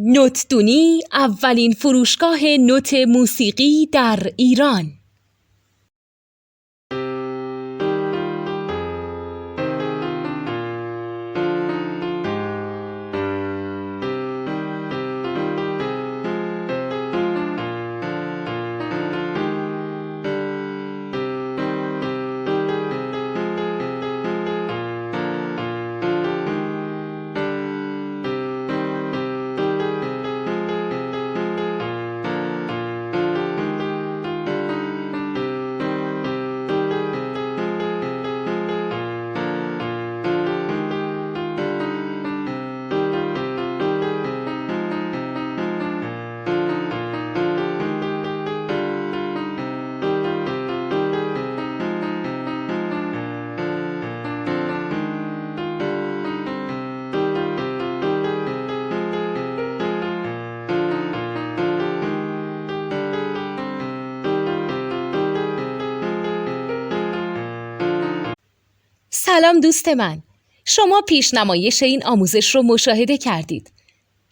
نوتدونی اولین فروشگاه نوت موسیقی در ایران. سلام دوست من، شما پیشنمایش این آموزش رو مشاهده کردید.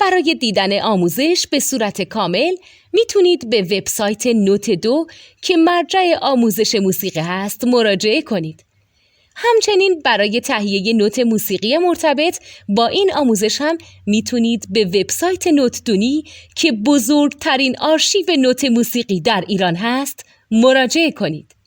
برای دیدن آموزش به صورت کامل میتونید به وبسایت نوت2 که مرجع آموزش موسیقی هست مراجعه کنید. همچنین برای تهیه نوت موسیقی مرتبط با این آموزش هم میتونید به وبسایت نوتدونی که بزرگترین آرشیو نوت موسیقی در ایران هست مراجعه کنید.